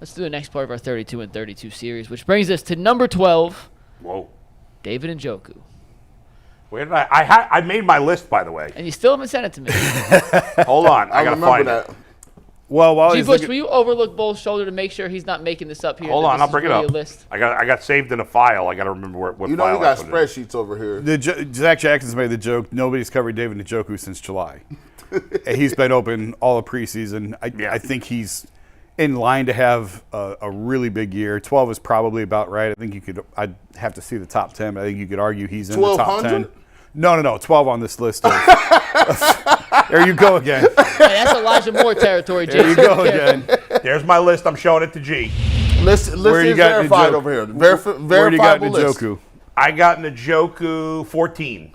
Let's do the next part of our 32 and 32 series, which brings us to number 12. Whoa. David Njoku. Where did I made my list, by the way. And you still haven't sent it to me. Hold on. I got to find that. it. Well, while G. Bush, will you overlook Bull's shoulder to make sure he's not making this up here? Hold on, I'll bring it up. List? I got saved in a file. I got to remember what file. You got spreadsheets over here. Zach Jackson's made the joke. Nobody's covered David Njoku since July. He's been open all of preseason. I think he's in line to have a really big year. 12 is probably about right. I think I'd have to see the top 10. I think you could argue he's in the top 10. No. 12 on this list. There you go again. Hey, that's Elijah Moore territory, Jason. There you go again. There's my list. I'm showing it to G. List is verified over here. Where do you got Njoku? I got Njoku 14.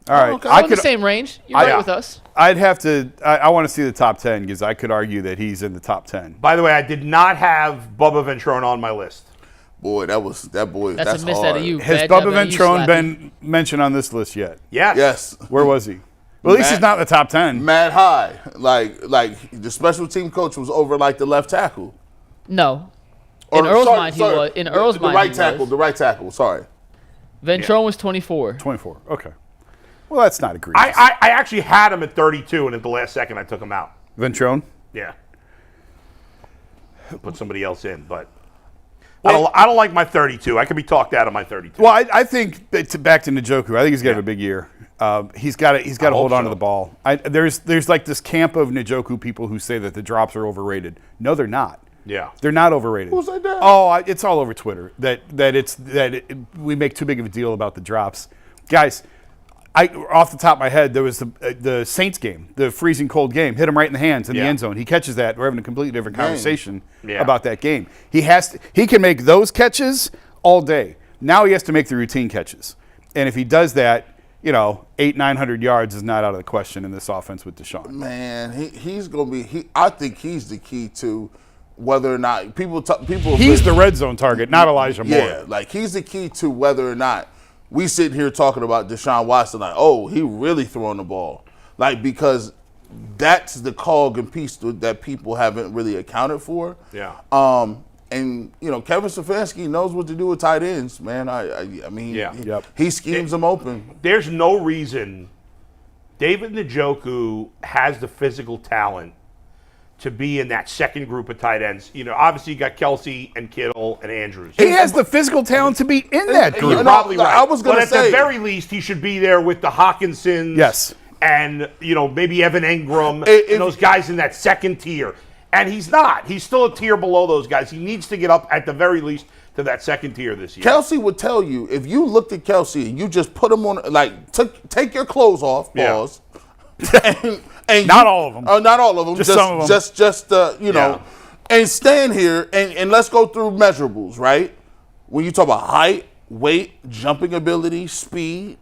All right. Okay. I'm in the same range. You're right with us. I'd have to – I want to see the top 10 because I could argue that he's in the top 10. By the way, I did not have Bubba Ventrone on my list. Boy, that's a miss hard. out of you. Has Bubba Ventrone been mentioned on this list yet? Yes. Where was he? Well, at least he's not in the top 10. Mad high. Like the special team coach was over like the left tackle. No. In Earl's mind, he was. In Earl's mind, the right tackle. Sorry. Ventrone was 24. 24. Okay. Well, that's not egregious. I actually had him at 32, and at the last second, I took him out. Ventrone? Yeah. Put somebody else in, but I don't like my 32. I could be talked out of my 32. Well, I think back to Njoku. I think he's going to have a big year. He's got to hold on to the ball. There's like this camp of Njoku people who say that the drops are overrated. No, they're not. Yeah, they're not overrated. Who said that? Oh, it's all over Twitter that we make too big of a deal about the drops, guys. Off the top of my head, there was the Saints game, the freezing cold game, hit him right in the hands in the end zone. He catches that. We're having a completely different conversation about that game. He can make those catches all day. Now he has to make the routine catches, and if he does that, 800-900 yards is not out of the question in this offense with Deshaun. Man, he's gonna be. I think he's the key to whether or not people. He's the red zone target, not Elijah Moore. Yeah, like he's the key to whether or not we sit here talking about Deshaun Watson. Like, oh, he really throwing the ball, like because that's the cog and piece that people haven't really accounted for. Yeah. And Kevin Stefanski knows what to do with tight ends, man. I mean, he schemes them open. There's no reason David Njoku has the physical talent to be in that second group of tight ends. Obviously you got Kelsey and Kittle and Andrews. He has the physical talent to be in that group. You're probably right. I was going to say, but at the very least, he should be there with the Hawkinsons. Yes. And maybe Evan Engram and those guys in that second tier. And he's not. He's still a tier below those guys. He needs to get up at the very least to that second tier this year. Kelsey would tell you, if you looked at Kelsey and you just put him on, take your clothes off, pause. And not all of them. Not all of them. Just some of them. And stand here and let's go through measurables, right? When you talk about height, weight, jumping ability, speed,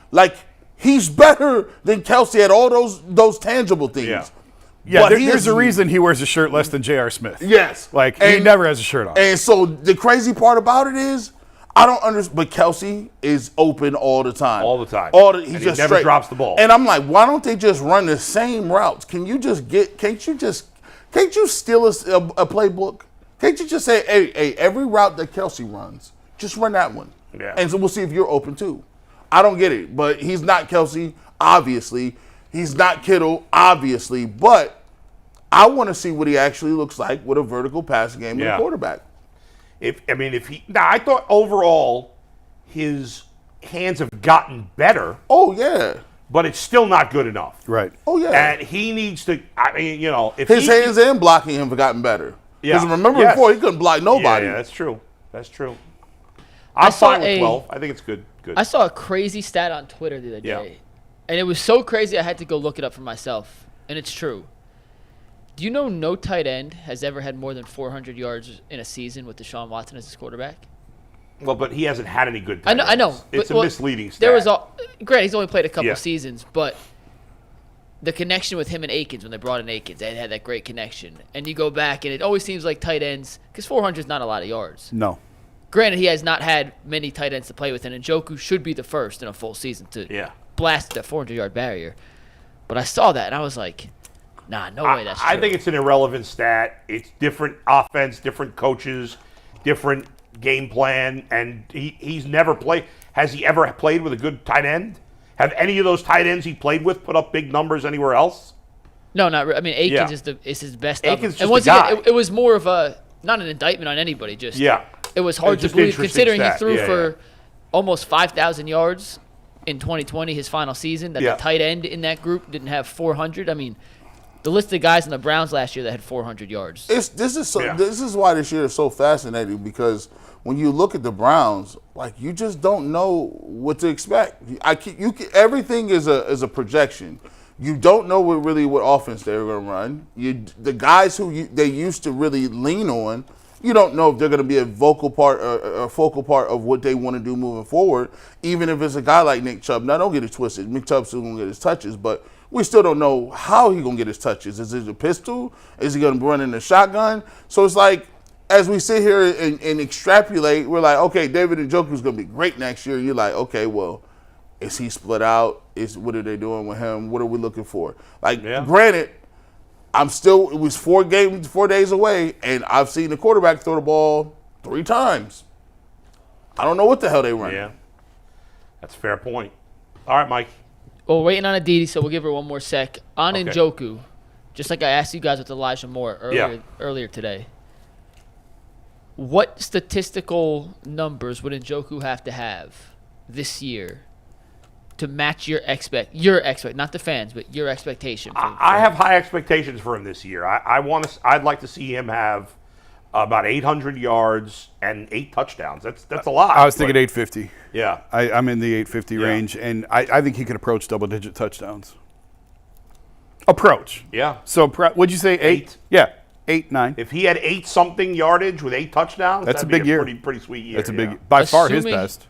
like he's better than Kelsey at all those tangible things. Yeah, there's a reason he wears a shirt less than J.R. Smith. Yes. He never has a shirt on. And so the crazy part about it is, I don't understand, but Kelsey is open all the time. All the time. He just never drops the ball. And I'm like, why don't they just run the same routes? Can't you steal a playbook? Can't you just say, hey, every route that Kelsey runs, just run that one. Yeah. And so we'll see if you're open too. I don't get it, but he's not Kelsey, obviously. He's not Kittle, obviously, but I want to see what he actually looks like with a vertical passing game and a quarterback. I thought overall his hands have gotten better. Oh yeah, but it's still not good enough. Right. Oh yeah, and he needs to. If his hands and blocking him have gotten better. Yeah. Because remember before he couldn't block nobody. Yeah, that's true. That's true. I'm fine with 12. I think it's good. I saw a crazy stat on Twitter the other day. And it was so crazy I had to go look it up for myself. And it's true. Do you know no tight end has ever had more than 400 yards in a season with Deshaun Watson as his quarterback? Well, but he hasn't had any good tight ends. I know. It's a misleading stat. There was granted, he's only played a couple seasons, but the connection with him and Akins, when they brought in Akins, they had that great connection. And you go back, and it always seems like tight ends, because 400 is not a lot of yards. No. Granted, he has not had many tight ends to play with, and Njoku should be the first in a full season to blast that 400-yard barrier. But I saw that, and I was like, Nah, no way that's true. I think it's an irrelevant stat. It's different offense, different coaches, different game plan, and he's never played. Has he ever played with a good tight end? Have any of those tight ends he played with put up big numbers anywhere else? No, not. I mean, Akins Yeah. is his best. Akins just and once a guy. again, it was more of a not an indictment on anybody. Just it was hard It's to just believe interesting considering stat. he threw Yeah, for yeah. almost 5,000 yards in 2020, his final season. That Yeah. the tight end in that group didn't have 400. I mean, the list of guys in the Browns last year that had 400 yards. This is why this year is so fascinating, because when you look at the Browns, like, you just don't know what to expect. Everything is a projection. You don't know what offense they're going to run. The guys who they used to really lean on, you don't know if they're going to be a focal part of what they want to do moving forward. Even if it's a guy like Nick Chubb. Now, don't get it twisted. Nick Chubb's still going to get his touches, but we still don't know how he's going to get his touches. Is it a pistol? Is he going to run in a shotgun? So it's like, as we sit here and extrapolate, we're like, okay, David Njoku is going to be great next year. You're like, okay, well, is he split out? What are they doing with him? What are we looking for? Like, granted, it was 4 days away, and I've seen the quarterback throw the ball 3 times. I don't know what the hell they run. Yeah, that's a fair point. All right, Mike. Well, waiting on Aditi, so we'll give her one more sec. On Okay. Njoku, just like I asked you guys with Elijah Moore earlier today, what statistical numbers would Njoku have to have this year to match your not the fans, but your expectation? I have high expectations for him this year. I'd like to see him have about 800 yards and 8 touchdowns. That's a lot. I was thinking 850. Yeah. I'm in the 850 range, and I think he could approach double-digit touchdowns. Approach. Yeah. So, what'd you say, 8? Yeah, 8, 9. If he had 8-something yardage with 8 touchdowns, That's that'd a big be year. Pretty sweet year. That's a big, by far his best.